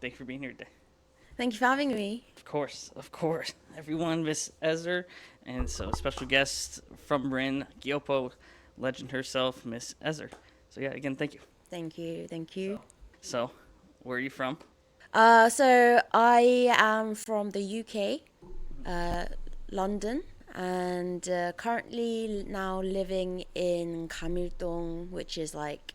Thank you for being here today. Thank you for having me. Of course. Everyone, Miss Ezer, and so special guest from Rin, Gyopo legend herself, Miss Ezer. So yeah, again, thank you. Thank you. Thank you. So, where are you from? So I am from the UK, uh, London, and currently now living in Kamildong, which is like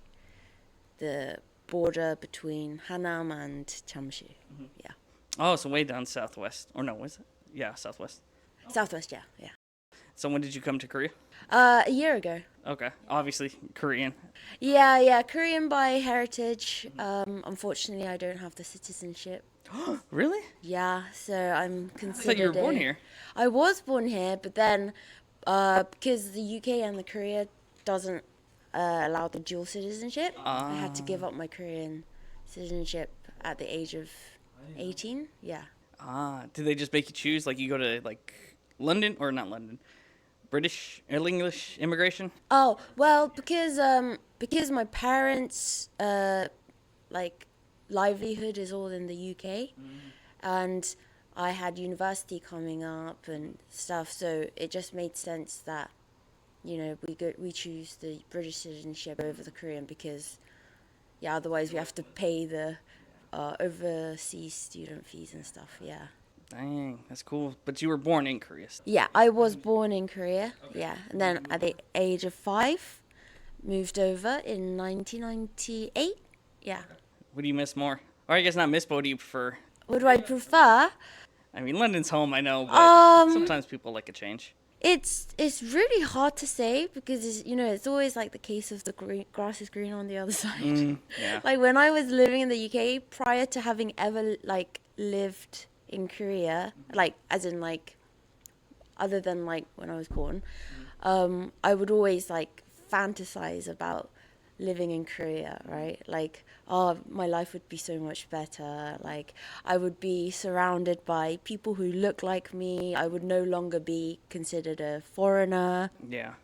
the border between Hanam and Chamshi. Yeah, Oh, so way down southwest, or no, was it? Yeah, southwest. Southwest. Yeah, yeah. So when did you come to Korea? A year ago. Okay, obviously Korean. Yeah, yeah. Korean by heritage. Unfortunately, I don't have the citizenship. Really? Yeah, so I'm I thought you were considered born a. here. I was born here, but then because the UK and the Korea doesn't allow the dual citizenship, I had to give up my Korean citizenship at the age of 18. Yeah. Did they just make you choose? Like you go to like London or not London? British or English immigration? Oh well, because my parents like livelihood is all in the UK, and I had university coming up and stuff, so it just made sense that we choose the British citizenship over the Korean because yeah, otherwise we have to pay the overseas student fees and stuff. Yeah. Dang, that's cool. But you were born in Korea. Yeah, I was born in Korea. Yeah, and then at the age of 5, moved over in 1998. Yeah. What do you miss more? Or I guess not miss, but what do you prefer? What do I prefer? I mean, London's home, I know, but Um, sometimes people like a change. it's really hard to say because it's always like the case of the grass is green on the other side. Yeah. Like when I was living in the UK prior to having ever like lived in Korea, like as in like other than like when I was born, I would always like fantasize about living in Korea, right? Like, oh, my life would be so much better. Like, I would be surrounded by people who look like me. I would no longer be considered a foreigner. Yeah.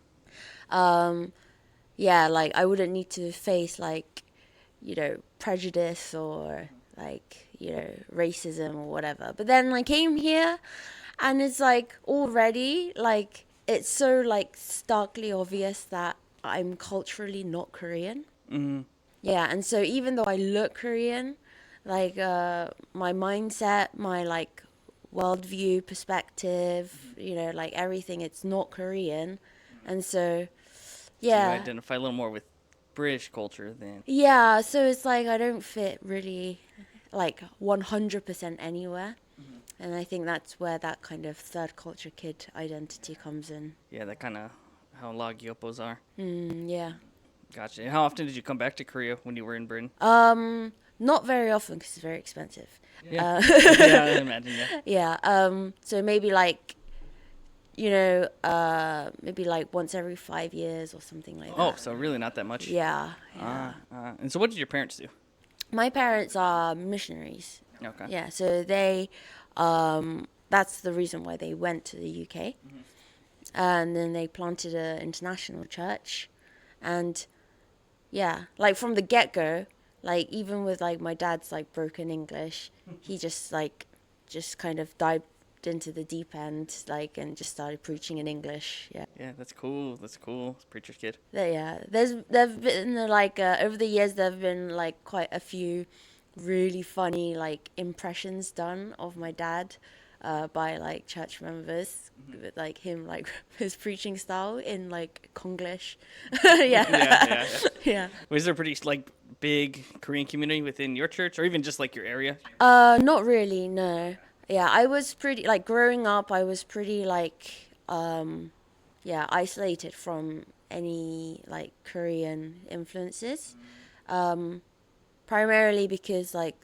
Yeah, like, I wouldn't need to face, like, prejudice or, like, racism or whatever. But then I came here and it's like already, like, it's so, like, starkly obvious that I'm culturally not Korean. Yeah, and so even though I look Korean, like my mindset, my like worldview, perspective, like everything, it's not Korean, and so So you yeah, identify a little more with British culture than. yeah. So it's like I don't fit really, like 100% anywhere, and I think that's where that kind of third culture kid identity comes in. Yeah, that kind of how a lot of Gyopos are. Yeah. Gotcha. And how often did you come back to Korea when you were in Britain? Not very often because it's very expensive. Yeah. Yeah, I imagine, yeah. Yeah. So maybe like, maybe like once every 5 years or something like Oh, that. so really not that much. Yeah. Yeah. And so what did your parents do? My parents are missionaries. Okay. Yeah. So that's the reason why they went to the UK. And then they planted an international church. And yeah, like from the get-go, like even with like my dad's like broken English, he just kind of dived into the deep end like and just started preaching in English. Yeah. Yeah, that's cool. That's cool. Preacher's kid. Yeah, there've been like over the years there've been like quite a few really funny like impressions done of my dad by like church members with like him like his preaching style in like Konglish. Yeah. Yeah. Yeah. Was there a pretty like big Korean community within your church, or even just like your area? Not really, no. Yeah, I was pretty like growing up. I was pretty like yeah, isolated from any like Korean influences. Primarily because like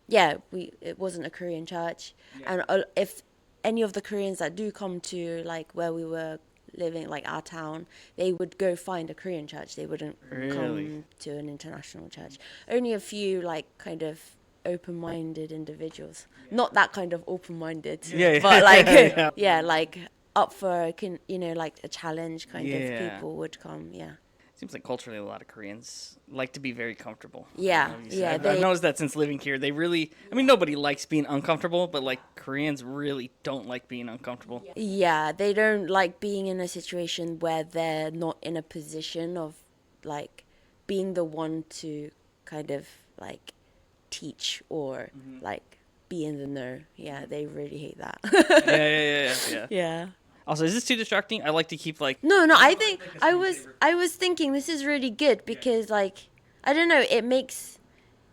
yeah, we it wasn't a Korean church, and if any of the Koreans that do come to like where we were living, like our town, they would go find a Korean church. They wouldn't Really? come to an international church. Only a few like kind of open-minded individuals. Not that kind of open-minded, Yeah. but like Yeah. yeah, like up for like a challenge kind of Yeah. people would come. Yeah. Seems like culturally a lot of Koreans like to be very comfortable. Yeah, yeah, I've noticed that since living here. They really, I mean, nobody likes being uncomfortable, but like Koreans really don't like being uncomfortable. Yeah, they don't like being in a situation where they're not in a position of like being the one to kind of like teach or like be in the know. Yeah, they really hate that. Yeah. Yeah. Also, is this too distracting? I like to keep like, No, I think I was thinking this is really good because like I don't know, it makes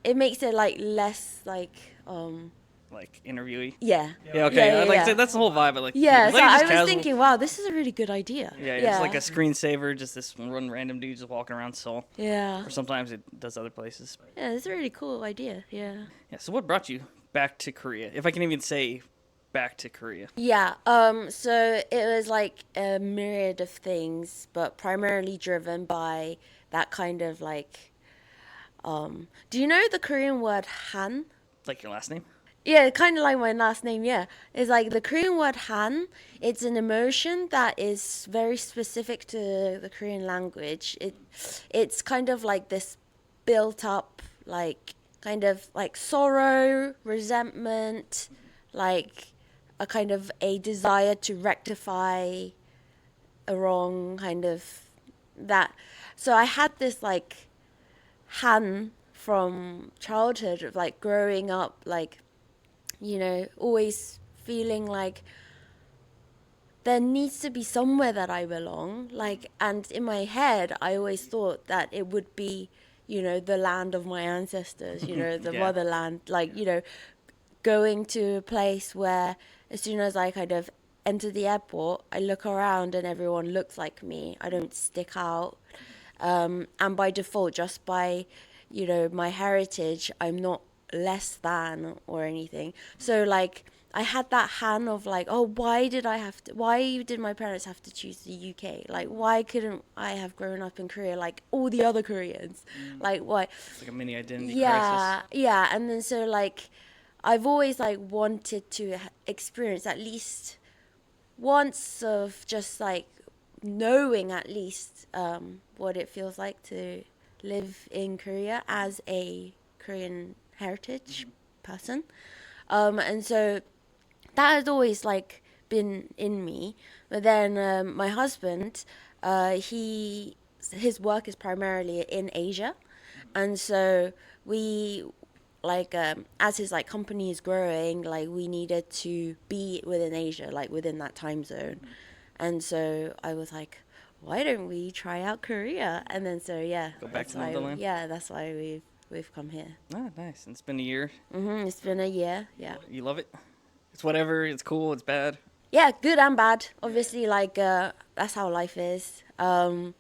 it like less like interviewee. yeah. Yeah, okay. Yeah, I'd like to yeah. say that's the whole vibe. I like. Yeah, like so just I was casual. thinking, wow, this is a really good idea. Yeah, it's like a screensaver, just this one random dude just walking around Seoul. Yeah. Or sometimes it does other places. Yeah, it's a really cool idea. Yeah. Yeah. So what brought you back to Korea? If I can even say back to Korea. Yeah. So it was like a myriad of things, but primarily driven by that kind of like do you know the Korean word Han? Like your last name? Yeah, kind of like my last name, yeah. It's like the Korean word Han, it's an emotion that is very specific to the Korean language. It's kind of like this built up like kind of like sorrow, resentment, like a kind of a desire to rectify a wrong kind of that. So I had this like Han from childhood of like growing up like always feeling like there needs to be somewhere that I belong. Like, and in my head, I always thought that it would be, the land of my ancestors, the Yeah. motherland, like, going to a place where as soon as I kind of enter the airport, I look around and everyone looks like me. I don't stick out. And by default, just by, my heritage, I'm not less than or anything. So like I had that Han of like, oh, why did my parents have to choose the UK? Like, why couldn't I have grown up in Korea like all the other Koreans? Like, why? It's like a mini identity Yeah, crisis. yeah. And then so like I've always like wanted to experience at least once of just like knowing at least what it feels like to live in Korea as a Korean heritage person. And so that has always like been in me. But then my husband, his work is primarily in Asia, and so we like as his like company is growing, like we needed to be within Asia, like within that time zone. And so I was like, why don't we try out Korea? And then so yeah, Go back that's to why motherland? that's why we've come here. Ah, nice. And it's been a year. It's been a year, yeah. You love it? It's whatever. It's cool. It's bad. Yeah, good and bad. Obviously, like that's how life is. The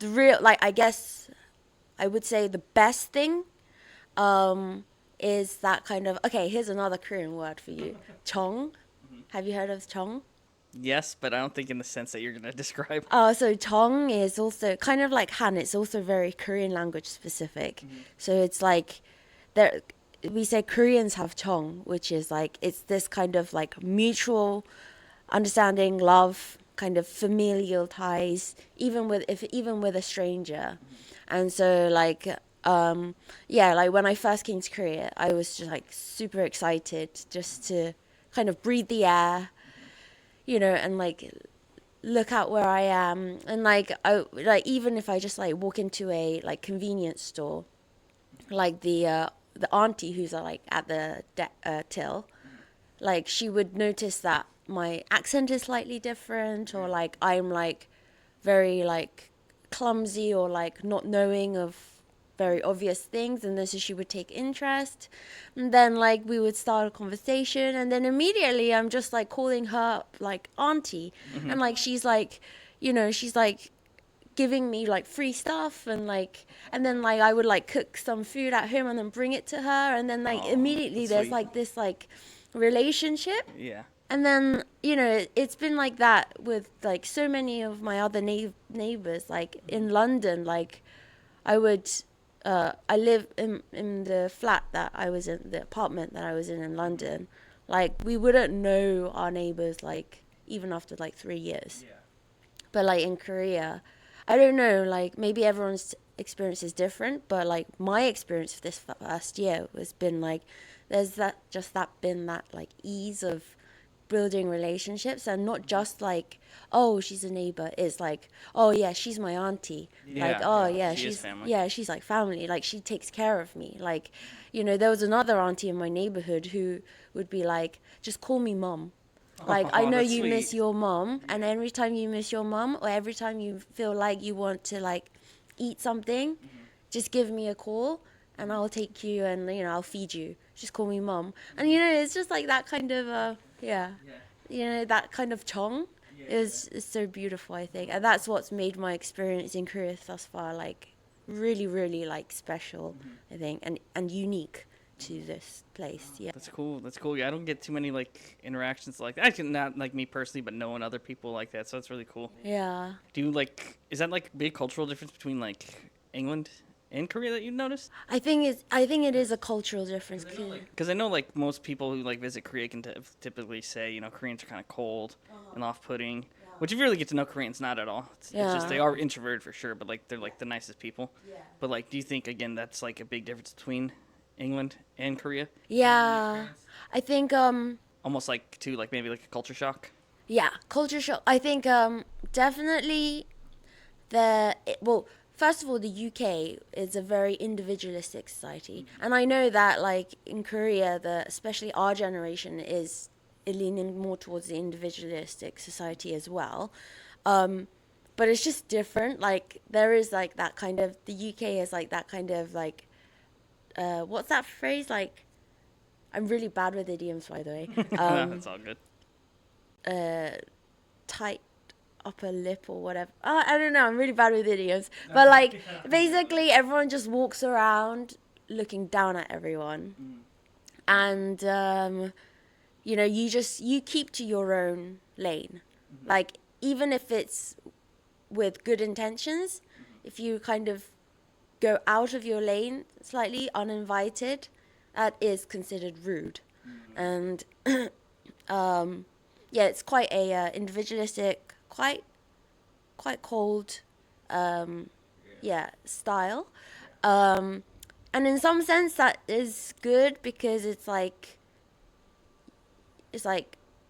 real, like, I guess I would say the best thing is that kind of, okay, here's another Korean word for you. Chong. Have you heard of chong? Yes, but I don't think in the sense that you're gonna describe. So chong is also kind of like Han. It's also very Korean language specific. So it's like there we say Koreans have chong, which is like it's this kind of like mutual understanding, love, kind of familial ties, even with a stranger. And so like like when I first came to Korea, I was just like super excited just to kind of breathe the air, and like look at where I am. And like I like even if I just like walk into a like convenience store, like the auntie who's like at the till, like she would notice that my accent is slightly different, or like I'm like very like clumsy or like not knowing of very obvious things, and then so she would take interest, and then like we would start a conversation, and then immediately I'm just like calling her like auntie, and like she's like she's like giving me like free stuff, and then like I would like cook some food at home and then bring it to her, and then like immediately there's sweet. like this like relationship. Yeah. And then it's been like that with like so many of my other neighbors. Like in London, like I live in the flat that I was in, the apartment that I was in London. Like we wouldn't know our neighbors like even after like 3 years. Yeah. But like in Korea, I don't know, like maybe everyone's experience is different, but like my experience of this first year has been like there's that like ease of building relationships, and not just like, oh, she's a neighbor. It's like, oh yeah, she's my auntie. Like, Yeah, oh yeah, yeah, she is she's family. yeah, she's like family. Like she takes care of me. Like, there was another auntie in my neighborhood who would be like, just call me mom. Like, I Oh, know that's you sweet. miss your mom, and every time you miss your mom, or every time you feel like you want to like eat something, just give me a call and I'll take you, and I'll feed you. Just call me mom. And it's just like that kind of yeah. That kind of chong is so beautiful, I think. And that's what's made my experience in Korea thus far like really, really like special, I think, and unique to this place. Yeah. That's cool. That's cool. Yeah, I don't get too many like interactions like that. I can not like me personally, but knowing other people like that, so that's really cool. Yeah. Do you like? Is that like a big cultural difference between like England and Korea that you've noticed? I think it is a cultural difference. Because I know like most people who like visit Korea can typically say Koreans are kind of cold and off-putting. Which if you really get to know Koreans, not at all. It's just Yeah. they are introverted for sure, but like they're like the nicest people. But like, do you think again that's like a big difference between England and Korea? Yeah. I think Almost like too like maybe like a culture shock. yeah, culture shock. I think definitely well, first of all, the UK is a very individualistic society, and I know that like in Korea, especially our generation is leaning more towards the individualistic society as well. But it's just different. Like there is like that kind of the UK is like that kind of like what's that phrase like? I'm really bad with idioms, by the way. That's all good. Tight upper lip or whatever. I don't know. I'm really bad with idioms. But like, basically, everyone just walks around looking down at everyone, and you keep to your own lane. Like even if it's with good intentions, if you kind of go out of your lane slightly uninvited, that is considered rude, and yeah, it's quite a individualistic, quite cold, style, and in some sense that is good because it's like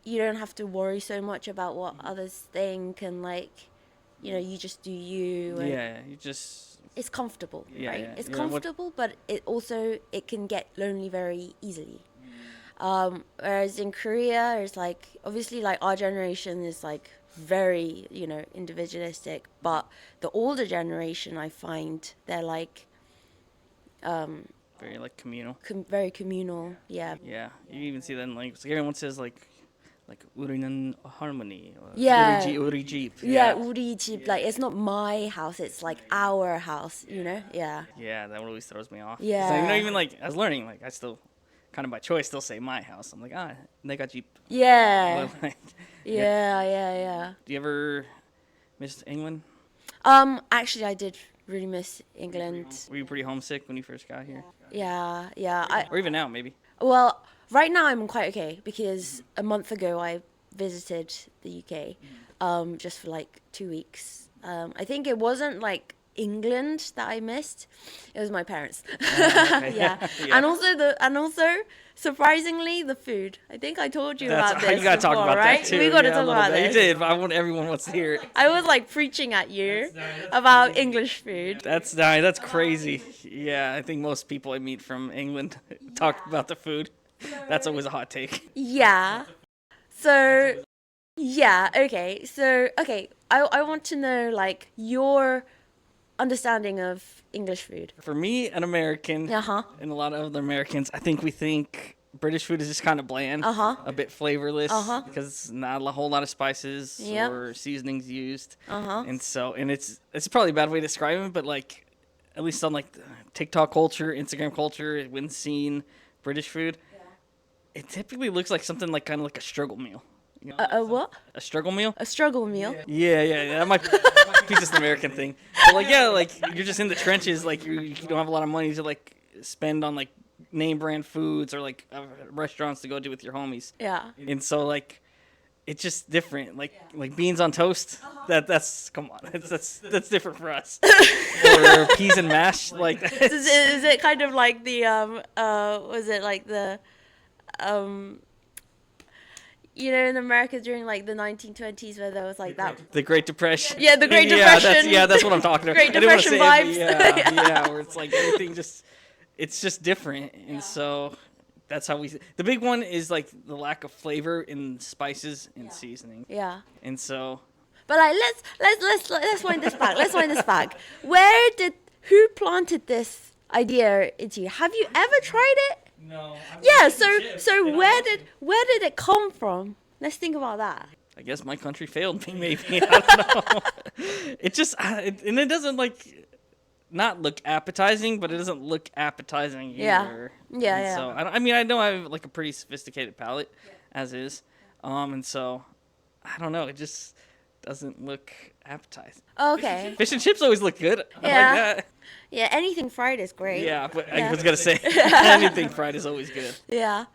you don't have to worry so much about what others think, and like you just do you, and Yeah, you just it's comfortable, Yeah, right? yeah. It's Yeah, what- comfortable, but it can get lonely very easily. Whereas in Korea, it's like obviously like our generation is like very individualistic, but the older generation, I find they're like very like communal. very communal. Yeah. Yeah, you even see that in language. Like everyone says like 우리는 harmony or Yeah. 우리 집. Yeah, 우리 집, like it's not my house, it's like our house, Yeah. Yeah, that always throws me off. 'Cause, Yeah. even like I was learning, like I still kind of by choice still say my house. I'm like 내가 집. Yeah. But, like, Yeah. do you ever miss England? Actually I did really miss England. Were you pretty homesick when you first got here, Yeah. or even now maybe? Well, right now I'm quite okay because a month ago I visited the UK, just for like 2 weeks. I think it wasn't like England that I missed; it was my parents. Okay. Yeah, Yeah. and also surprisingly the food. I think I told you about this. You gotta talk before, about right? that too. We gotta Yeah, a talk little about bit. this. You did, but I want everyone wants to hear it. I was like preaching at you about English food. That's crazy. Yeah, I think most people I meet from England talk about the food. That's always a hot take. Yeah. So, yeah, okay. So, okay, I want to know, like, your understanding of English food. For me, an American, Uh-huh. and a lot of other Americans, I think we think British food is just kind of bland, Uh-huh. a bit flavorless, Uh-huh. because not a whole lot of spices Yep. or seasonings used. Uh-huh. And it's probably a bad way to describe it, but like, at least on like TikTok culture, Instagram culture, when seeing British food, it typically looks like something like kind of like a struggle meal. What? A struggle meal? A struggle meal? Yeah. That might be just an American thing. But like, yeah, like you're just in the trenches. Like you don't have a lot of money to like spend on like name brand foods or like restaurants to go to with your homies. Yeah. And so like, it's just different. Like beans on toast. That's come on. That's different for us. Or peas and mash. Like Is it kind of like the was it like the um in America during like the 1920s where there was like that. the Great Depression. Yeah, the Great Yeah, Depression. that's what I'm talking about. Great I didn't wanna Depression say it, vibes. but yeah, where it's like everything it's just different, and so that's how the big one is like the lack of flavor in spices and seasoning, Yeah. and so But like let's wind this back. Let's wind this back. Who planted this idea into you? Have you ever tried it? no. Yeah, so where did it come from? Let's think about that. I guess my country failed me. Maybe I don't know. It just and it doesn't like not look appetizing, but it doesn't look appetizing either. Yeah, And yeah. So I mean, I know I have like a pretty sophisticated palate, as is, and so I don't know. It just doesn't look appetizing. Okay. Fish and chips always look good. I Yeah. like that. Yeah, anything fried is great. Yeah, but Yeah. I was gonna say anything fried is always good. Yeah.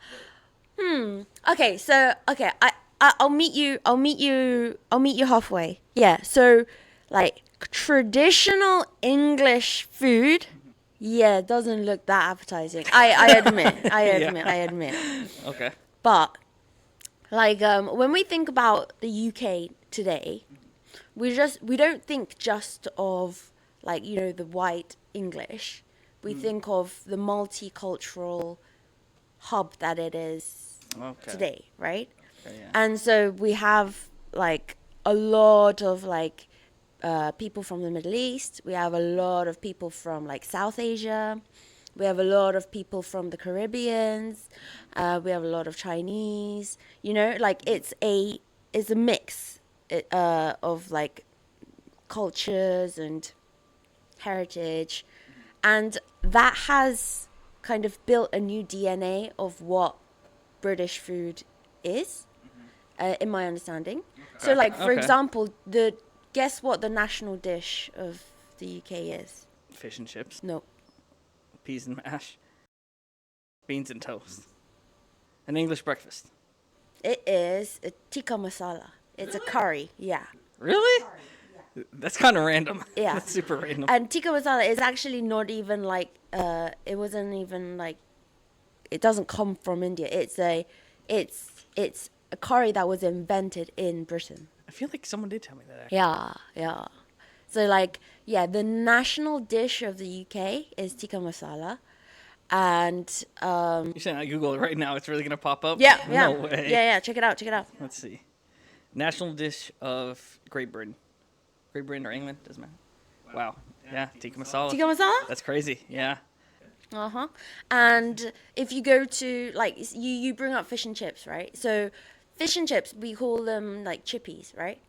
Okay, so I'll meet you halfway. Yeah. So like traditional English food, yeah, it doesn't look that appetizing. I admit. I admit. Okay. But like when we think about the UK today, we don't think just of like the white English. We think of the multicultural hub that it is Okay. today, right? Okay, yeah. And so we have like a lot of like people from the Middle East. We have a lot of people from like South Asia. We have a lot of people from the Caribbeans. We have a lot of Chinese. Like it's a mix of like cultures and heritage, and that has kind of built a new DNA of what British food is, in my understanding. So, like for Okay. example, guess what the national dish of the UK is? Fish and chips, No. peas and mash, beans and toast, an English breakfast. It is a tikka masala. It's a curry, yeah. Really? That's kind of random. Yeah. That's super random. And tikka masala is actually not even like it wasn't even like it doesn't come from India. It's a curry that was invented in Britain. I feel like someone did tell me that. Actually. Yeah. So like the national dish of the UK is tikka masala, and You're saying I Google it right now. It's really gonna pop up. yeah. No way. Yeah. Check it out. Let's see. National dish of Great Britain. Great Britain or England doesn't matter. Wow. Yeah. Tikka masala. Tikka masala. That's crazy. Yeah. And if you go to like you bring up fish and chips, right? So fish and chips, we call them like chippies, right?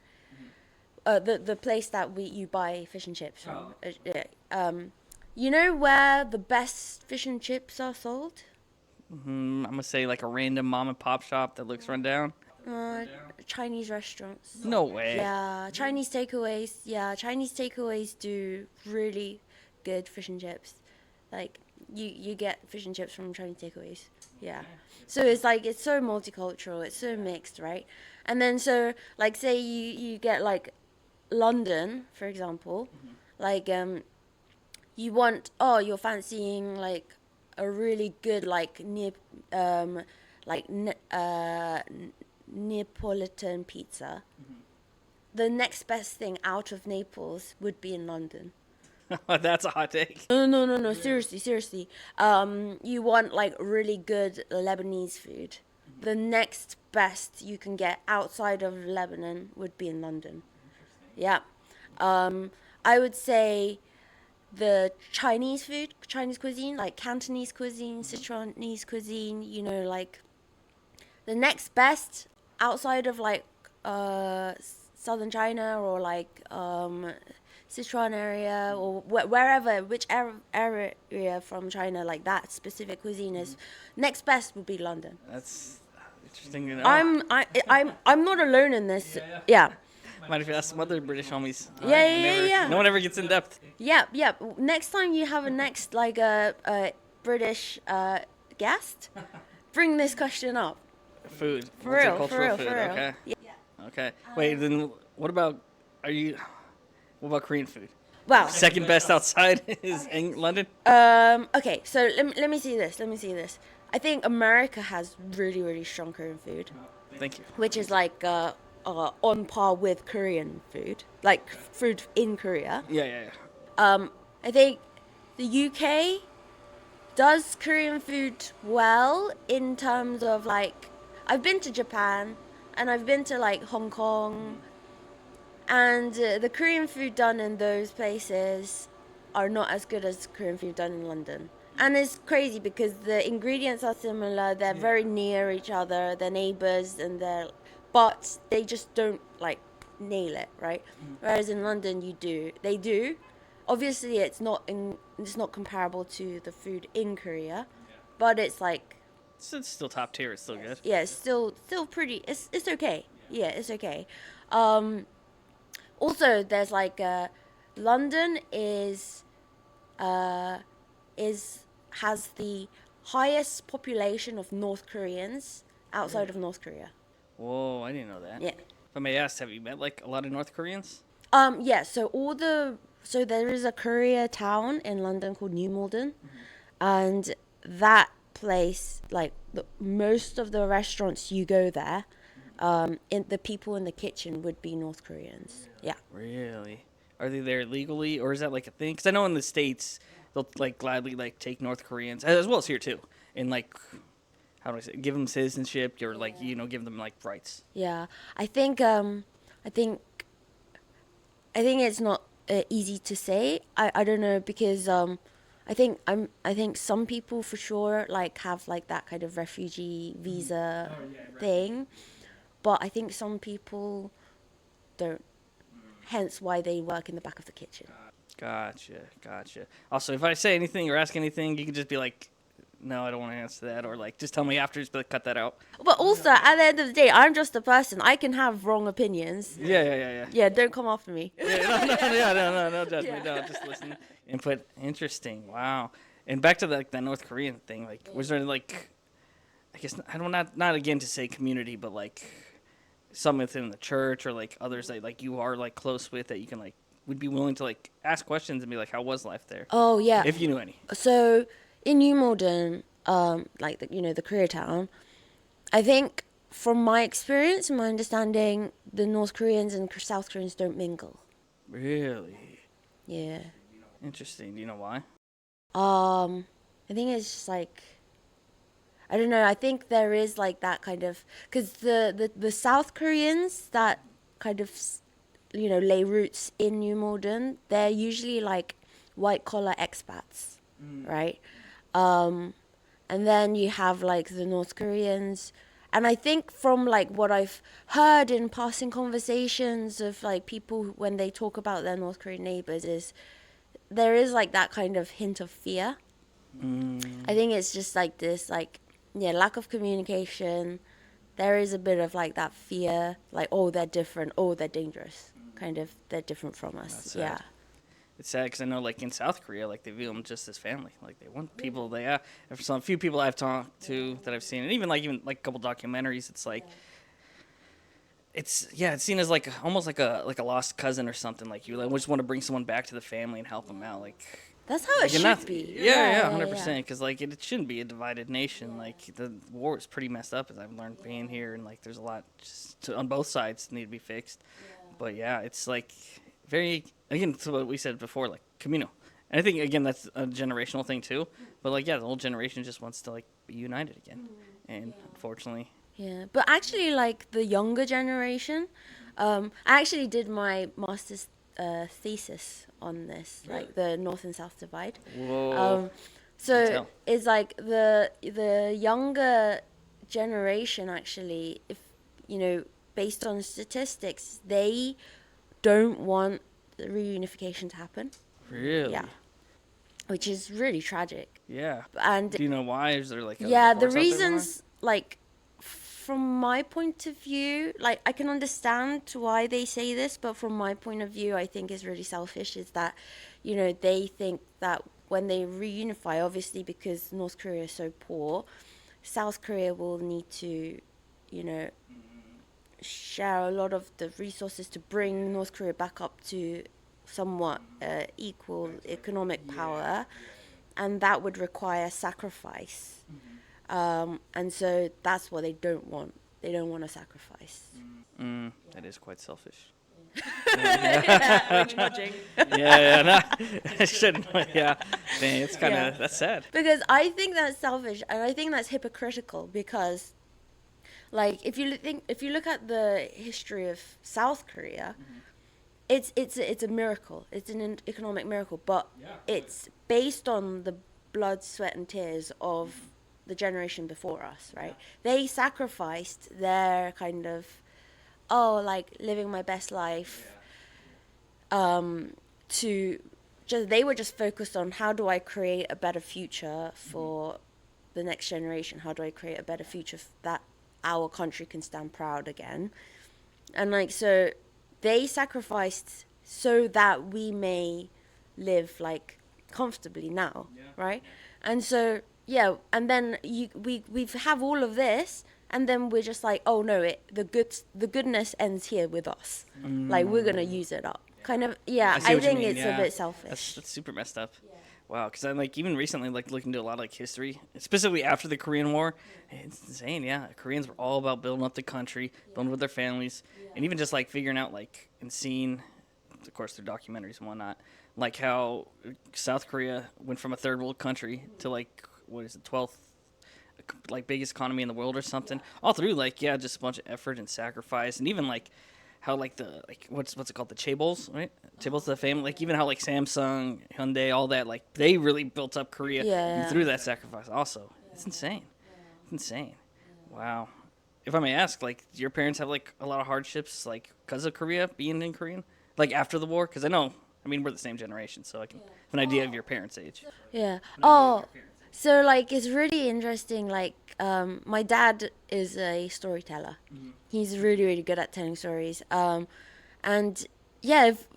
The place that you buy fish and chips from. You know where the best fish and chips are sold? I'm gonna say like a random mom and pop shop that looks run down. Chinese restaurants. No way. Yeah, Chinese takeaways. Yeah, Chinese takeaways do really good fish and chips. Like you get fish and chips from Chinese takeaways. Yeah. So it's like it's so multicultural. It's so mixed, right? And then so like say you get like London, for example, like you're fancying like a really good like Neapolitan pizza. The next best thing out of Naples would be in London. That's a hot take. No. Seriously. You want like really good Lebanese food. The next best you can get outside of Lebanon would be in London. Yeah. I would say the Chinese food, Chinese cuisine, like Cantonese cuisine, Sichuanese cuisine, like the next best outside of like southern China or like Sichuan area or whichever area from China, like that specific cuisine is next best would be London. That's interesting to know. I'm not alone in this. Yeah. Might have asked some other British homies. Yeah. No one ever gets in depth. Yeah. Next time you have a British guest, bring this question up. Food. For real. Multicultural food. Okay. Yeah. Okay. Wait, then what about are you? What about Korean food? Well, Second best outside is in London. okay, so let me see this. Let me see this. I think America has really, really strong Korean food, Thank you. which is like on par with Korean food, like food in Korea. Yeah, yeah, yeah. I think the UK does Korean food well in terms of like I've been to Japan and I've been to like Hong Kong, and the Korean food done in those places are not as good as Korean food done in London. And it's crazy because the ingredients are similar, they're very near each other, they're neighbors, but they just don't like nail it, right? Whereas in London they do. Obviously it's not comparable to the food in Korea, but it's like It's still top tier. It's still good. yeah, it's still pretty. It's okay. Yeah, it's okay. Um, Also, there's like London uh, is has the highest population of North Koreans outside of North Korea. Whoa, I didn't know that. Yeah. If I may ask, have you met like a lot of North Koreans? Yeah. So there is a Korea town in London called New Malden, and that place, like most of the restaurants you go there, in the people in the kitchen would be North Koreans. Yeah. Really? Are they there legally, or is that like a thing? Because I know in the States they'll like gladly like take North Koreans as well as here too, and like how do I say, give them citizenship or like give them like rights. Yeah, I think I think I think it's not easy to say. I don't know because I think some people for sure like have like that kind of refugee visa thing, but I think some people don't. Hence why they work in the back of the kitchen. Gotcha. Also, if I say anything or ask anything, you can just be like, no, I don't want to answer that, or like just tell me after, just be like, cut that out. But also at the end of the day, I'm just a person. I can have wrong opinions. Yeah. Yeah, don't come after me. No judgment, no, just listen. Input, interesting, wow. And back to the North Korean thing, like, was there like, I guess I don't not again to say community, but like some within the church or like others that like you are like close with that you can like would be willing to like ask questions and be like, how was life there? Oh yeah. If you knew any. So in New Malden, like the Koreatown, I think from my experience and my understanding, the North Koreans and South Koreans don't mingle. Really? Yeah. Interesting. Do you know why? I think it's just like I don't know. I think there is like that kind of because the South Koreans that kind of lay roots in New Malden, they're usually like white collar expats, right? And then you have like the North Koreans, and I think from like what I've heard in passing conversations of like people when they talk about their North Korean neighbors is there is like that kind of hint of fear. I think it's just like this like lack of communication. There is a bit of like that fear, like oh they're different, oh they're dangerous, kind of they're different from us. That's Yeah. sad. It's sad because I know, like in South Korea, like they view them just as family. Like they want people. They have some few people I've talked to that I've seen, and even like a couple documentaries. It's like, it's seen as like almost like a lost cousin or something. Like you like, just want to bring someone back to the family and help them out. Like That's how it should be. Yeah, 100%. Because like it shouldn't be a divided nation. Like the war is pretty messed up, as I've learned being here, and like there's a lot on both sides need to be fixed. But yeah, it's like very again to what we said before, like communal. And I think again that's a generational thing too. But like the whole generation just wants to like be united again, and unfortunately. Yeah, but actually, like the younger generation, I actually did my master's thesis on this, like the North and South divide. Whoa. So it's like the younger generation actually, if based on statistics, they don't want the reunification to happen. Really? Yeah. Which is really tragic. Yeah. And do you know why? Is there like the reasons like from my point of view, like I can understand why they say this, but from my point of view, I think is really selfish. Is that they think that when they reunify, obviously because North Korea is so poor, South Korea will need to, share a lot of the resources to bring North Korea back up to somewhat equal economic power, and that would require sacrifice. And so that's what they don't want. They don't want to sacrifice. That is quite selfish. Yeah, we're judging. Yeah, no, I shouldn't. Yeah, dang, it's kind of that's sad. Because I think that's selfish, and I think that's hypocritical. Because, like, if you look at the history of South Korea, it's a miracle. It's an economic miracle, but it's based on the blood, sweat, and tears of the generation before us, right? They sacrificed their kind of, like living my best life, to just they were just focused on how do I create a better future for the next generation? How do I create a better future that our country can stand proud again? And like so, they sacrificed so that we may live like comfortably now, right? And so and then we have all of this, and then we're just like, oh no, the goodness ends here with us. Like we're gonna use it up. Kind of, I think it's a bit selfish. That's super messed up. Wow, because I'm like even recently like looking into a lot of like history, specifically after the Korean War. It's insane. Yeah, Koreans were all about building up the country, building with their families, and even just like figuring out like and seeing, of course, through documentaries and whatnot, like how South Korea went from a third world country to like what is it, 12th like biggest economy in the world or something. All through like just a bunch of effort and sacrifice, and even like how like the like what's it called, the chaebols, right? Chaebols, the family, like even how like Samsung, Hyundai, all that, like they really built up Korea through that sacrifice. Also, it's insane. It's insane. Wow. If I may ask, like, do your parents have like a lot of hardships, like because of Korea being in Korean, like after the war? Because I know, I mean, we're the same generation, so I can have an idea of your parents' age. Yeah. Oh, so like it's really interesting. Like my dad is a storyteller. He's really really good at telling stories. And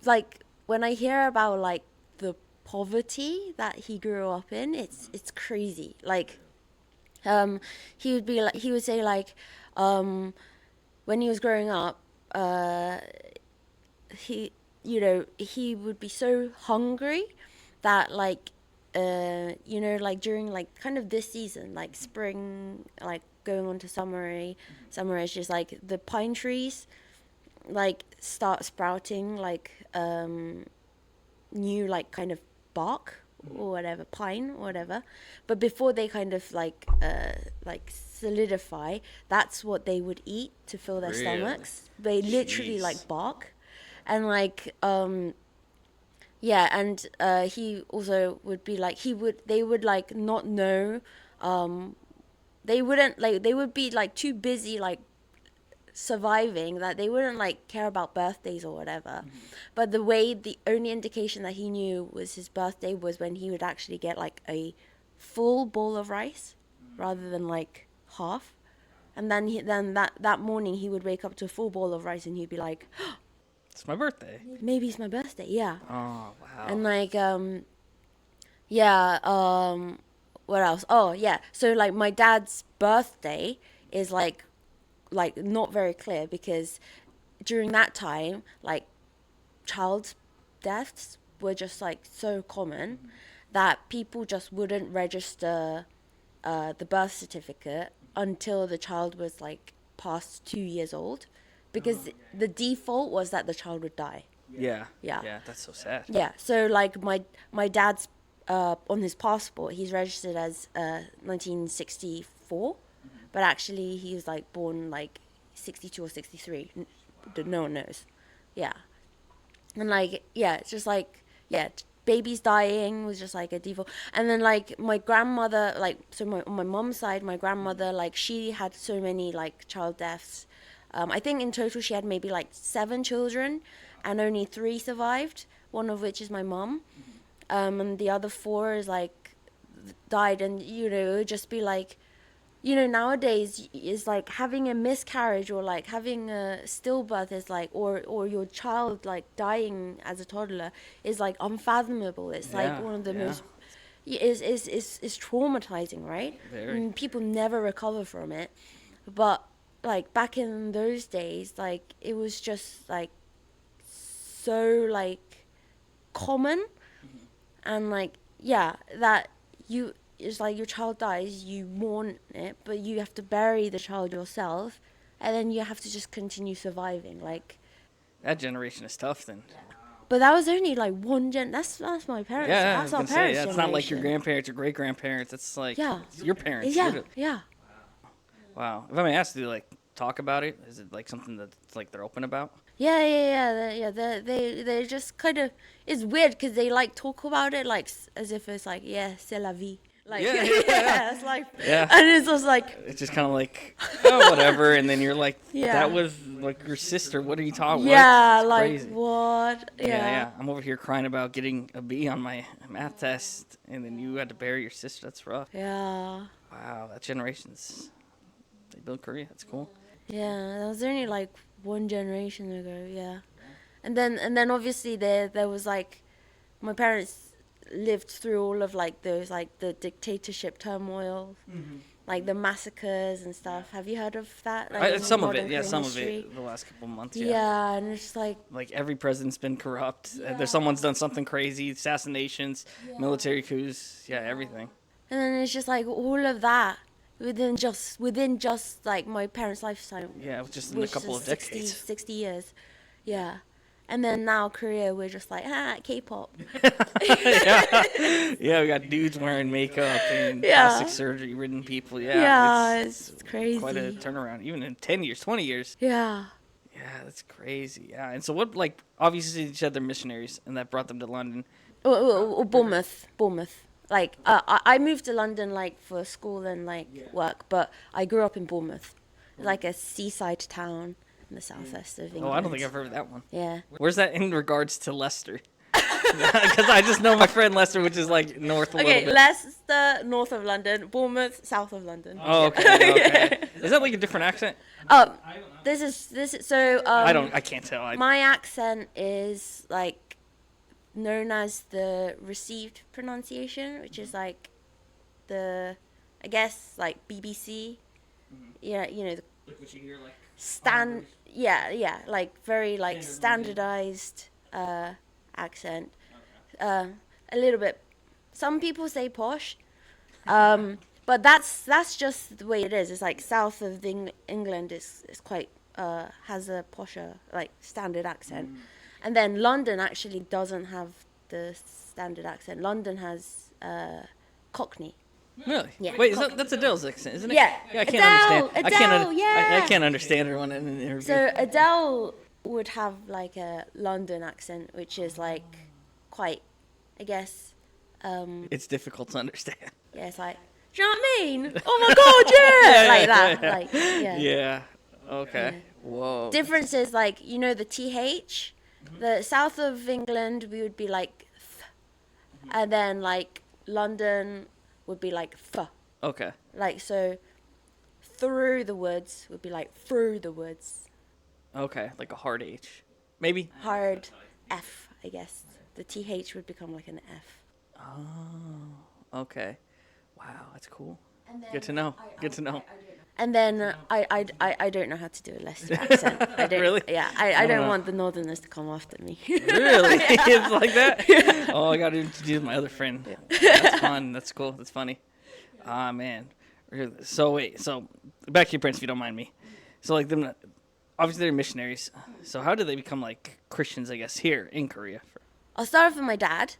like when I hear about like the poverty that he grew up in, it's crazy. Like he would say like when he was growing up, he would be so hungry that like like during like kind of this season, like spring, like going on to summer is just like the pine trees like start sprouting like new like kind of bark or whatever, pine or whatever. But before they kind of like solidify, that's what they would eat to fill their stomachs. They literally like bark. And like and he also would be like they would like not know, they wouldn't like, they would be like too busy like surviving that they wouldn't like care about birthdays or whatever. But the only indication that he knew was his birthday was when he would actually get like a full bowl of rice rather than like half. And then that morning he would wake up to a full bowl of rice and he'd be like, it's my birthday. Maybe it's my birthday. Yeah. Oh wow. And like what else? Oh yeah. So like my dad's birthday is like not very clear, because during that time like child deaths were just like so common that people just wouldn't register the birth certificate until the child was like past 2 years old, because the default was that the child would die. Yeah, that's so sad. Yeah, so like my dad's on his passport he's registered as 1964, but actually he was like born like 62 or 63. No one knows. Yeah. And like it's just like babies dying was just like a default. And then like my grandmother, like so on my mom's side, my grandmother, like she had so many like child deaths. I think in total she had maybe like 7 children and only 3 survived, one of which is my mom. And the other 4 is like died. And it would just be like, nowadays is like having a miscarriage or like having a stillbirth is like, or your child like dying as a toddler is like unfathomable. It's like one of the most is traumatizing, right? Very. People never recover from it. But like back in those days, like it was just like so like common, and like yeah, that you it's like your child dies, you mourn it, but you have to bury the child yourself, and then you have to just continue surviving. Like, That generation is tough then. but that was only like one gen. That's my parents. Yeah, I That's was our gonna say, parents' yeah, it's not like your generation. grandparents or great grandparents. It's like Yeah. it's your parents. Yeah, literally. yeah. Wow. If I may ask, do you like talk about it? Is it like something that's like they're open about? They just kind of, it's weird because they like talk about it like as if it's like, yeah, c'est la vie. Like, Yeah, yeah, it's like, Yeah. and it's just like, It's just kind of like, oh, whatever. And then you're like, Yeah. that was like your sister. What are you talking about? yeah, It's like crazy. what? Yeah. I'm over here crying about getting a B on my math test, and then you had to bury your sister. That's rough. Yeah, Wow, that generation's they built Korea. That's cool. yeah. That was only like one generation ago. Yeah, and then obviously there was like, my parents lived through all of like those like the dictatorship turmoil, like the massacres and stuff. Have you heard of that? Like in Some of modern it, yeah, Korean some history? of it. The last couple months, Yeah, and it's like, Like every president's been corrupt. There's someone's done something crazy, assassinations, military coups, everything. and then it's just like all of that within just like my parents' lifetime. Yeah, it was just in a which couple is of 60, decades. 60 years. Yeah. And then now Korea, we're just like, K-pop. Yeah, we got dudes wearing makeup and Yeah. plastic surgery ridden people. Yeah, it's crazy. Quite a turnaround, even in 10 years, 20 years. Yeah. Yeah, that's crazy. Yeah, and so what, like, obviously you said they're missionaries, and that brought them to London. Or Bournemouth. Like, I moved to London, like, for school and, like, work, but I grew up in Bournemouth. Like a seaside town in the southwest of England. Oh, I don't think I've heard of that one. Yeah. Where's that in regards to Leicester? Because I just know my friend Leicester, which is, like, north a little Okay, bit. Leicester, north of London. Bournemouth, south of London. Oh, okay. Is that, like, a different accent? This is so. I can't tell. My accent is like known as the received pronunciation, which is like the, I guess, like BBC. Yeah, you know, the Like what you hear, like, like very like standardized accent. A little bit. Some people say posh, but that's just the way it is. It's like south of England is quite has a posher like standard accent, and then London actually doesn't have the standard accent. London has Cockney. Really? Yeah. Wait, that's Adele's accent, isn't it? Yeah. I can't Adele, understand. Adele, I yeah. can't understand her on an interview. So Adele would have like a London accent, which is like quite, I guess, It's difficult to understand. yeah, it's like, do you know what I mean? Oh my god, yeah, like that, yeah. like yeah. Yeah. Okay. Whoa. Difference is like, you know, the th. The south of England we would be like th, and then like London would be like th. Okay. Like so, through the woods would be like through the woods. Okay. Like a hard H. Maybe. Hard F, I guess. The th would become like an F. Oh. Okay. Wow, that's cool. Good to know. Good to know. And then I don't know how to do a Leicester accent. I don't, Really? Yeah, I don't know. want the Northerners to come after me. Really? It's like that? Oh, I got to introduce my other friend. That's fun. That's cool. That's funny. Ah, man. Really. So, wait. So, back to your parents, if you don't mind me. So, like, them, obviously, they're missionaries. So, how did they become, like, Christians, I guess, here in Korea? I'll start off with my dad.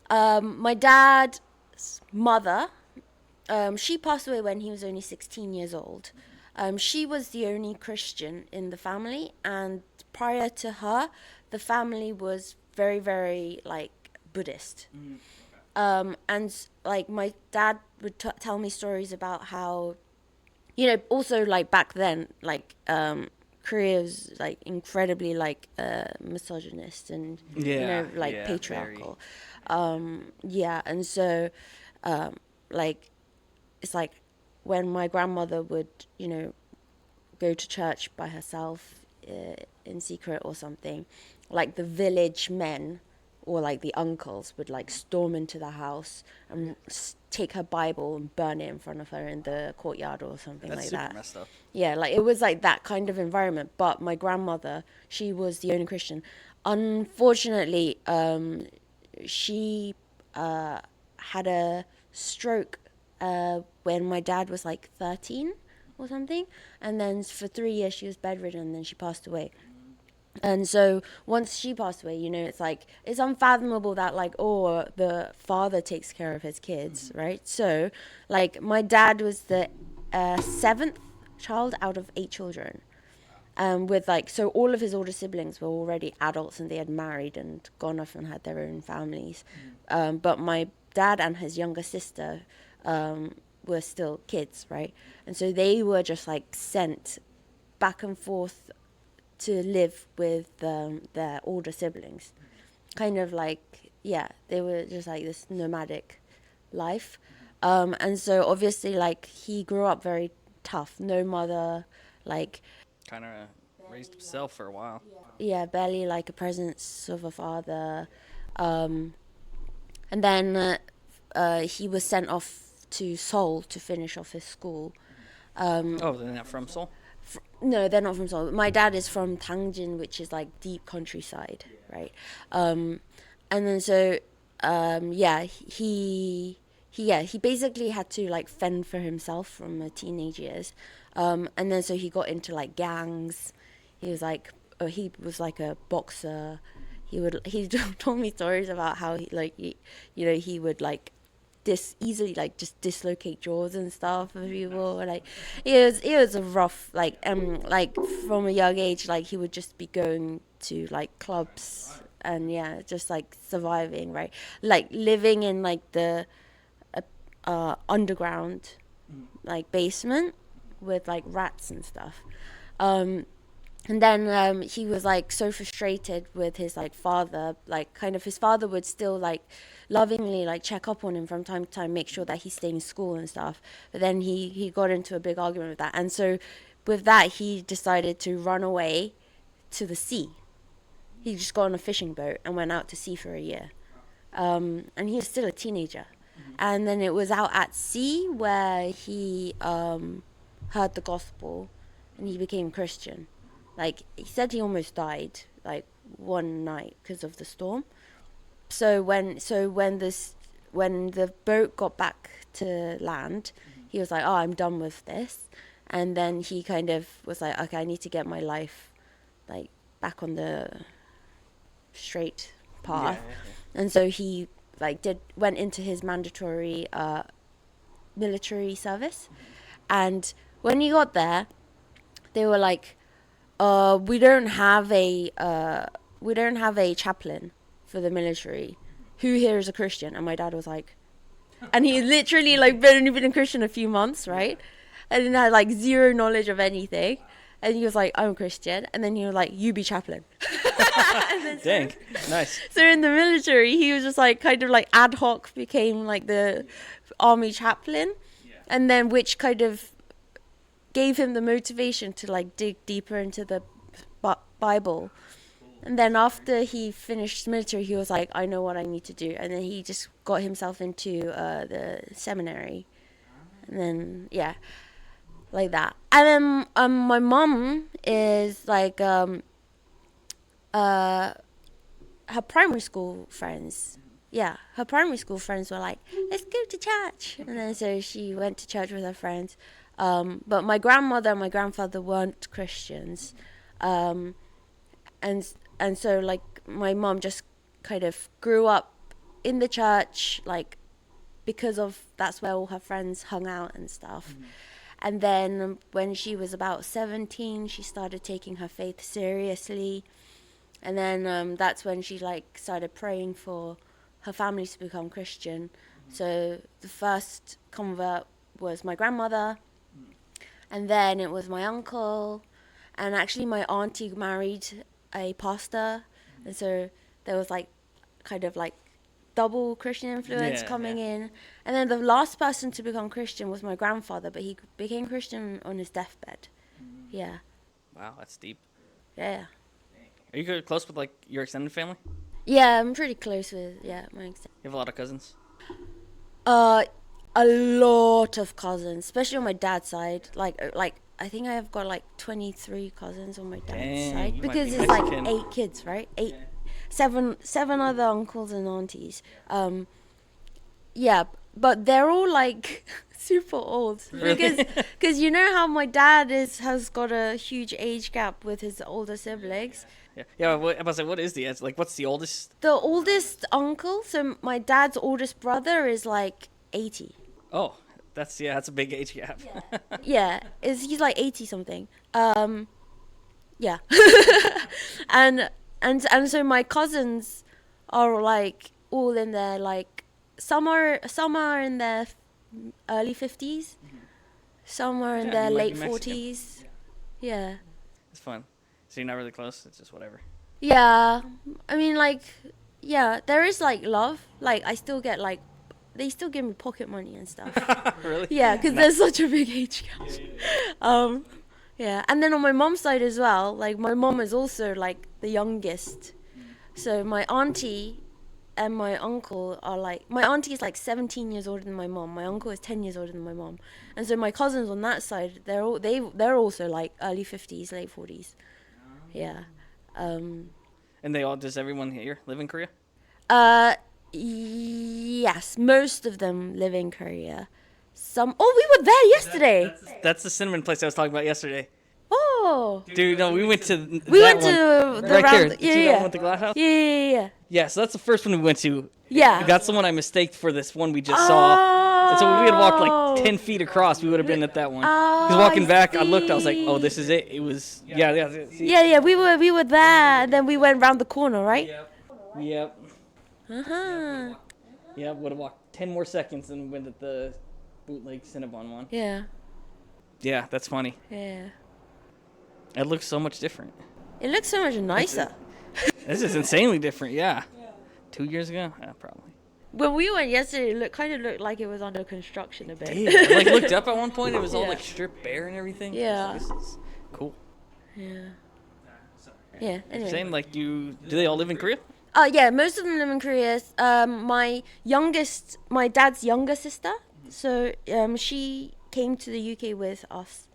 My dad's mother, she passed away when he was only 16 years old. She was the only Christian in the family, and prior to her, the family was very, very, like, Buddhist. And, like, my dad would tell me stories about how, you know, also, like, back then, like, Korea was, like, incredibly, like, misogynist and, you know, like, yeah, patriarchal. And so, like, it's like when my grandmother would, you know, go to church by herself in secret or something, like the village men or like the uncles would like storm into the house and take her Bible and burn it in front of her in the courtyard or something That's like super that. messed up. Yeah, like it was like that kind of environment. But my grandmother, she was the only Christian. Unfortunately, she had a stroke when my dad was like 13 or something, and then for 3 years she was bedridden, and then she passed away. And so once she passed away, it's like it's unfathomable that like, oh, the father takes care of his kids, right? So like my dad was the seventh child out of 8 children, with like, so all of his older siblings were already adults and they had married and gone off and had their own families. But my dad and his younger sister were still kids, right? And so they were just like sent back and forth to live with their older siblings. Kind of like, yeah, they were just like this nomadic life. And so obviously, like, he grew up very tough, no mother, like, Kind of raised himself for a while. yeah, barely like a presence of a father. Um, and then he was sent off to Seoul to finish off his school. Oh, they're not from Seoul? No, they're not from Seoul. My dad is from Tangjin, which is like deep countryside, right? And then so, yeah, he basically had to like fend for himself from teenage years. And then so he got into like gangs. He was like a boxer. He told me stories about how he would like easily like just dislocate jaws and stuff for people. Like it was a rough, like from a young age, like he would just be going to like clubs and yeah, just like surviving, right? Like living in like the underground like basement with like rats and stuff. And then he was like so frustrated with his like father, like kind of his father would still like lovingly like check up on him from time to time, make sure that he's staying in school and stuff. But then he got into a big argument with that, and so with that he decided to run away to the sea. He just got on a fishing boat and went out to sea for a year. And he was still a teenager. And then it was out at sea where he heard the gospel and he became Christian. Like, he said he almost died, like, one night because of the storm. So when the boat got back to land, he was like, oh, I'm done with this. And then he kind of was like, okay, I need to get my life, like, back on the straight path. Yeah. And so he, like, went into his mandatory military service. And when he got there, they were like, we don't have a chaplain for the military. Who here is a Christian? And my dad was like, and he literally like only been a Christian a few months, right? And had like zero knowledge of anything. And he was like, I'm Christian. And then he was like, you be chaplain. Dang, nice. So in the military, he was just like kind of like ad hoc became like the army chaplain. Yeah. And then which kind of gave him the motivation to like dig deeper into the Bible. And then after he finished military, he was like, I know what I need to do. And then he just got himself into the seminary. And then, yeah, like that. And then my mom is like, her primary school friends. Yeah, her primary school friends were like, let's go to church. And then so she went to church with her friends. But my grandmother and my grandfather weren't Christians. And so like my mom just kind of grew up in the church, like because of that's where all her friends hung out and stuff. Mm-hmm. And then when she was about 17, she started taking her faith seriously. And then that's when she like started praying for her family to become Christian. Mm-hmm. So the first convert was my grandmother, and then it was my uncle, and actually my auntie married a pastor, and so there was like kind of like double Christian influence coming in. And then the last person to become Christian was my grandfather, but he became Christian on his deathbed. Yeah. Wow, that's deep. Yeah. Are you close with like your extended family? Yeah, I'm pretty close with my extent. You have a lot of cousins. Uh, a lot of cousins, especially on my dad's side. Like I think I have got like 23 cousins on my dad's Dang, side you might because be it's like Mexican. 8 kids, right? Seven other uncles and aunties. Yeah, but they're all like super old Really? because you know how my dad has got a huge age gap with his older siblings. Yeah, yeah. What, I was like, what is the like? What's the oldest? The oldest uncle, so my dad's oldest brother is like 80. Oh, that's a big age gap. Yeah, he's like 80 something. Yeah. and and so my cousins are like all in their like some are in their early 50s, some are in Yeah, their you might be late Mexican. 40s. Yeah. It's fun. So you're not really close. It's just whatever. Yeah. I mean, like, yeah, there is like love. Like, I still get like, they still give me pocket money and stuff. Really? Yeah, because No. there's such a big age gap. Um, yeah, and then on my mom's side as well, like my mom is also like the youngest. So my auntie and my uncle are like, my auntie is like 17 years older than my mom. My uncle is 10 years older than my mom. And so my cousins on that side, they're also like early 50s, late 40s. Yeah. And they all, does everyone here live in Korea? Uh, yes, most of them live in Korea. Some. Oh, we were there yesterday. That's the cinnamon place I was talking about yesterday. Oh, Dude, no, we went to we that went one. to the Right round. there. Yeah, See that yeah, one with the glass house? yeah, yeah, yeah. Yeah, so that's the first one we went to. Yeah. That's the one I mistaked for this one we just saw. And so if we had walked like Oh. 10 feet across, we would have been at that one. Oh, Because walking I back, I looked, I was like, see. oh, this is it. It was, yeah. See? Yeah, yeah. We were there, and then we went round the corner, right? Yep. Uh huh. Yeah, would have walked 10 more seconds and went at the bootleg Cinnabon one. Yeah, Yeah, that's funny. yeah. It looks so much different. It looks so much nicer. This is insanely different, yeah. 2 years ago? Yeah, probably. When we went yesterday, it kind of looked like it was under construction a bit. I like looked up at one point, it was all Yeah. like stripped bare and everything. Yeah. This is cool. Yeah. Yeah. Anyway. Same, like, do they all live in Korea? Yeah, most of them live in Korea. My dad's younger sister, so she came to the UK with us,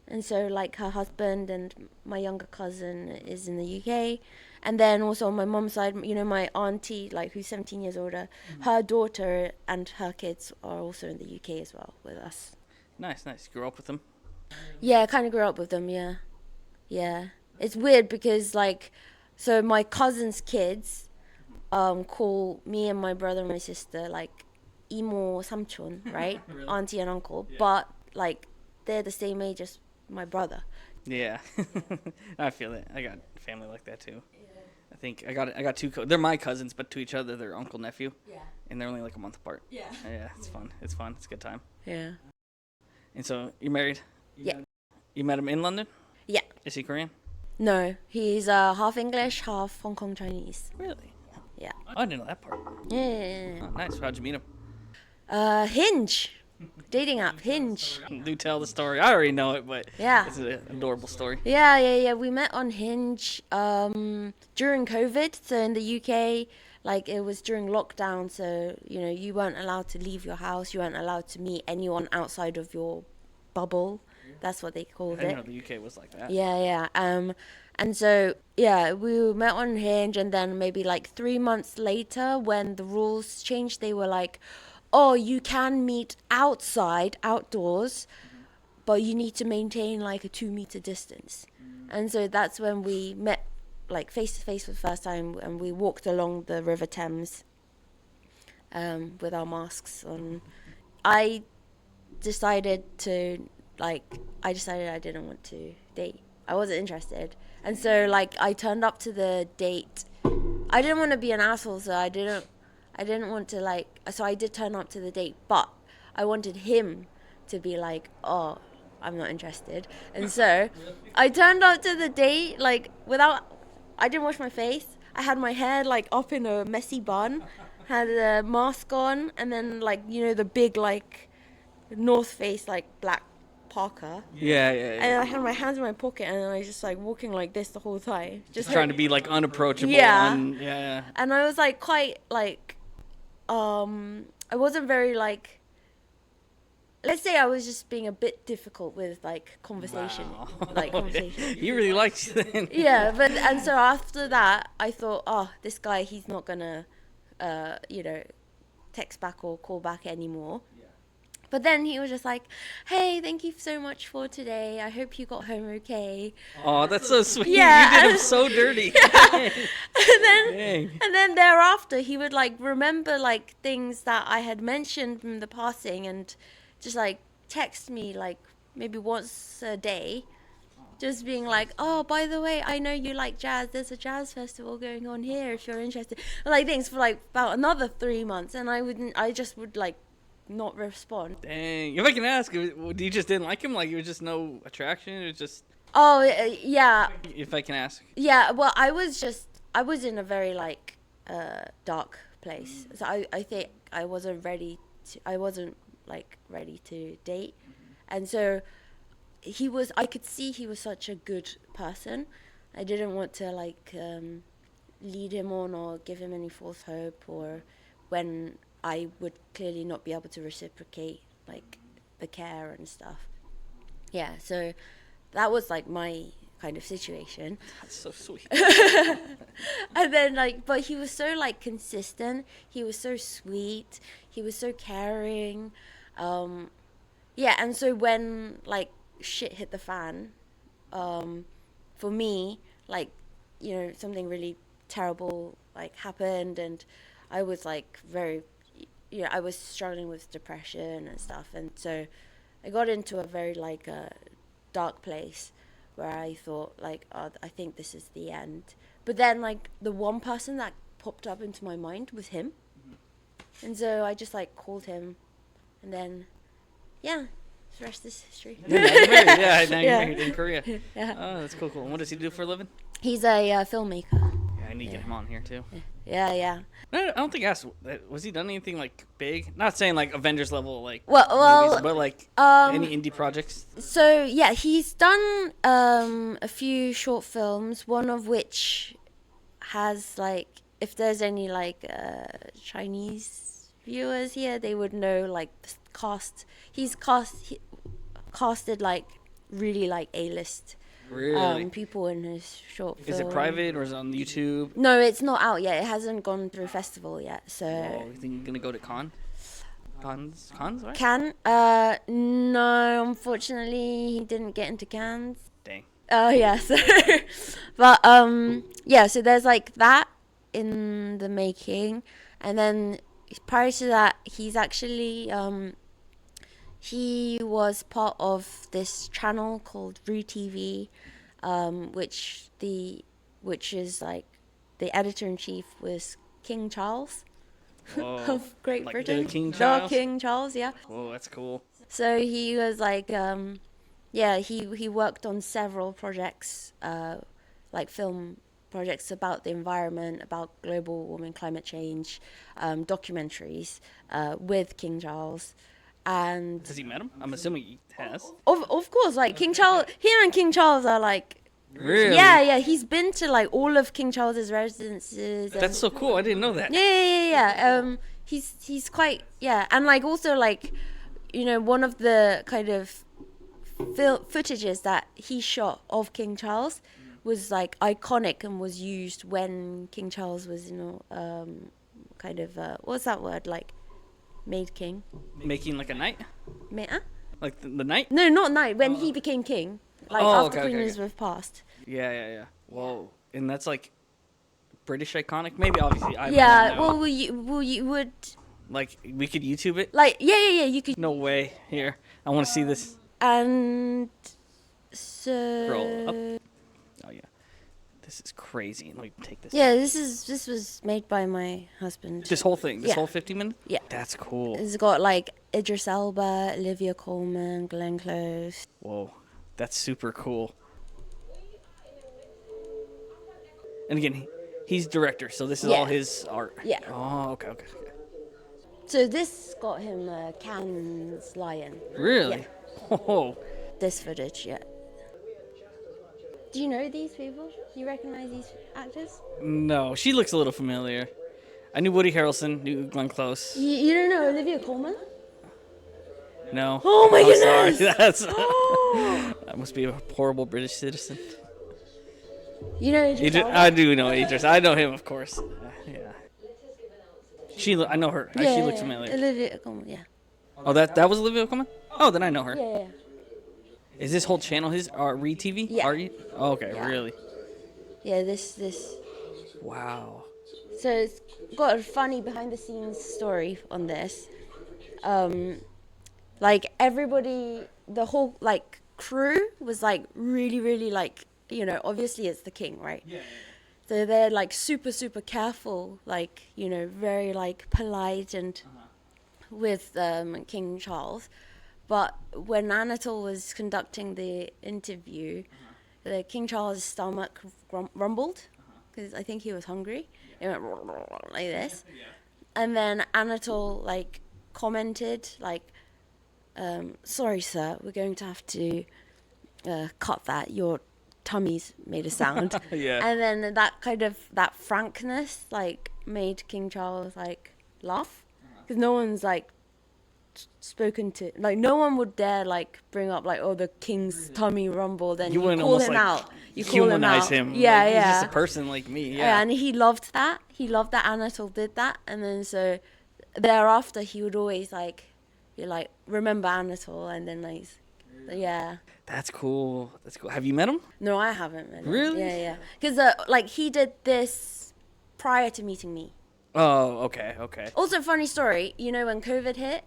and so like her husband and my younger cousin is in the UK, and then also on my mom's side, you know, my auntie, like who's 17 years older, her daughter and her kids are also in the UK as well with us. Nice. Grew up with them? Yeah, I kind of grew up with them. Yeah, yeah. It's weird because like, so my cousin's kids, call me and my brother and my sister like, imo samchon, right? Really? Auntie and uncle, but like, they're the same age as my brother. Yeah. I feel it. I got family like that too. I think I got two. They're my cousins, but to each other, they're uncle nephew, Yeah. and they're only like a month apart. Yeah. Yeah, it's fun. It's a good time. Yeah. And so you're married? Yeah. You met him in London? Yeah. Is he Korean? No, he's half English, half Hong Kong Chinese. Really? Yeah. Oh, I didn't know that part. Yeah. Oh, nice. How'd you meet him? Hinge, dating app, Hinge. Do tell the story. I already know it, but Yeah. it's an adorable story. Yeah. We met on Hinge during COVID. So in the UK, like it was during lockdown. So, you know, you weren't allowed to leave your house. You weren't allowed to meet anyone outside of your bubble. That's what they I called didn't it. know the UK was like that. Yeah. And so, yeah, we met on Hinge, and then maybe like 3 months later, when the rules changed, they were like, oh, you can meet outside, outdoors, but you need to maintain like a 2 meter distance. And so that's when we met like face to face for the first time, and we walked along the River Thames with our masks on. I decided I didn't want to date. I wasn't interested. And so like I turned up to the date. I didn't want to be an asshole, so I didn't want to like, so I did turn up to the date, but I wanted him to be like, oh, I'm not interested. And so I turned up to the date like I didn't wash my face. I had my hair like up in a messy bun, had a mask on, and then like, you know, the big like North Face like black parka. Yeah, yeah, yeah. And I had my hands in my pocket, and I was just like walking like this the whole time, Just trying to be like unapproachable. Yeah. Yeah. And I was like quite like, I wasn't very like. Let's say I was just being a bit difficult with like conversation, Wow. like conversation. He really likes you then. Yeah, but and so after that, I thought, oh, this guy, he's not gonna, text back or call back anymore. But then he was just like, hey, thank you so much for today. I hope you got home okay. Oh, that's so sweet. Yeah. You did him so dirty. And then thereafter, he would like remember like things that I had mentioned in the passing and just like text me like maybe once a day. Just being like, oh, by the way, I know you like jazz. There's a jazz festival going on here if you're interested. Like things for like about another 3 months. And I just would like not respond. Dang. If I can ask, you just didn't like him? Like, it was just no attraction? It was just... Oh, yeah. If I can ask. Yeah, well, I was in a very, like, dark place. So I think I wasn't like, ready to date. And so I could see he was such a good person. I didn't want to, like, lead him on or give him any false hope or when I would clearly not be able to reciprocate like the care and stuff. Yeah, so that was like my kind of situation. That's so sweet. And then like, but he was so like consistent. He was so sweet. He was so caring. Yeah, and so when like shit hit the fan, for me, like, you know, something really terrible like happened and I was like I was struggling with depression and stuff, and so I got into a very like dark place where I thought like, oh, I think this is the end. But then like the one person that popped up into my mind was him, and so I just like called him, and then the rest is history. Now you're married. Yeah, now you're Yeah. married in Korea. Yeah. Oh, that's cool. And what does he do for a living? He's a filmmaker. Yeah, I need to get him on here too. Yeah. No, I don't think I asked. Was he done anything like big? Not saying like Avengers level, like Well, movies, but like any indie projects. So yeah, he's done a few short films. One of which has like, if there's any like Chinese viewers here, they would know like the cast. He's casted like really like A-list Really? people in his short film. Is it private or is it on YouTube? No, it's not out yet. It hasn't gone through festival yet. So Oh, you think you're gonna go to cons, right? Cannes? No, unfortunately, he didn't get into Cannes. Dang. Oh, yeah. So, but yeah. So there's like that in the making, and then prior to that, he's actually he was part of this channel called Rue TV, which is like the editor in chief was King Charles Whoa. of Great Like Britain. the King Charles? The King Charles, yeah. Whoa, that's cool. So he was like, he worked on several projects, like film projects about the environment, about global warming, climate change, documentaries with King Charles. And Has he met him? I'm assuming he has. of course, like King Charles, him and King Charles are like, Really? yeah, he's been to like all of King Charles's residences. That's so cool. I didn't know that. Yeah. He's quite, and like also like, you know, one of the kind of footages that he shot of King Charles was like iconic and was used when King Charles was, you know, kind of what's that word, like made king. Making like a knight? Huh? Like the knight? No, not knight. When he became king, like after Queen Elizabeth passed. Yeah. Whoa. And that's like British iconic? Maybe obviously I Yeah. might not know. Well, you would Like we could YouTube it? like yeah. You could. No way. Here. I want to see this. And so. Scroll up. Oh yeah. This is crazy. Let me take this. Yeah, this was made by my husband. This whole thing. This Yeah. whole 50 minutes? Yeah. That's cool. It's got like Idris Elba, Olivia Colman, Glenn Close. Whoa. That's super cool. And again, he's director, so this is Yeah. all his art. Yeah. Oh, okay. So this got him a Cannes Lion. Really? Oh, this footage yet. Do you know these people? Do you recognize these actors? No, she looks a little familiar. I knew Woody Harrelson, knew Glenn Close. You don't know Olivia Colman? No. Oh my I'm goodness! sorry. That must be a horrible British citizen. You know Idris Elba? I do know Idris. I know him, of course. Yeah. I know her. Yeah, She looks familiar. Olivia Colman, yeah. Oh, that was Olivia Colman? Oh, then I know her. Yeah. Is this whole channel his Re TV? Yeah. Oh, okay, Yeah. really? Yeah, this. Wow. So it's got a funny behind the scenes story on this. Like everybody, the whole like crew was like really, really like, you know, obviously it's the king, right? Yeah. So they're like super, super careful, like, you know, very like polite and with King Charles. But when Anatole was conducting the interview, the King Charles' stomach rumbled because I think he was hungry. It went like this, and then Anatole like commented like, "Sorry, sir, we're going to have to cut that. Your tummy's made a sound." Yeah. And then that frankness like made King Charles like laugh because no one's like spoken to, like no one would dare like bring up like, oh, the king's tummy rumbled, and you call him out. You call him out. Humanize him. Yeah, like, yeah. He's just a person like me. Yeah, Yeah. and he loved that. He loved that Anatole did that, and then so thereafter he would always like be like, remember Anatole, and then like, yeah. That's cool. That's cool. Have you met him? No, I haven't met him. Really? Yeah. Because like he did this prior to meeting me. Oh, okay. Also, funny story. You know when COVID hit,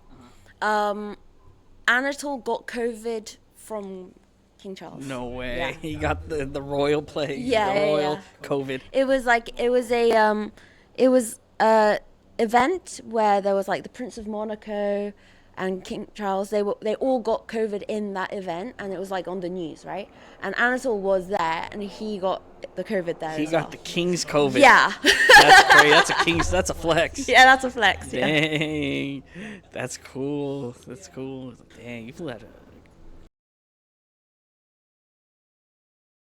Anatole got COVID from King Charles. No way. Yeah. He got the royal plague. Yeah, The yeah, royal yeah. COVID. It was a event where there was like the Prince of Monaco and King Charles. They all got COVID in that event, and it was like on the news, right? And Anatole was there, and he got the COVID there. He as got well. the king's COVID. Yeah. That's great. That's a flex. Yeah, that's a flex. Yeah. Dang. That's cool. Dang, you flew out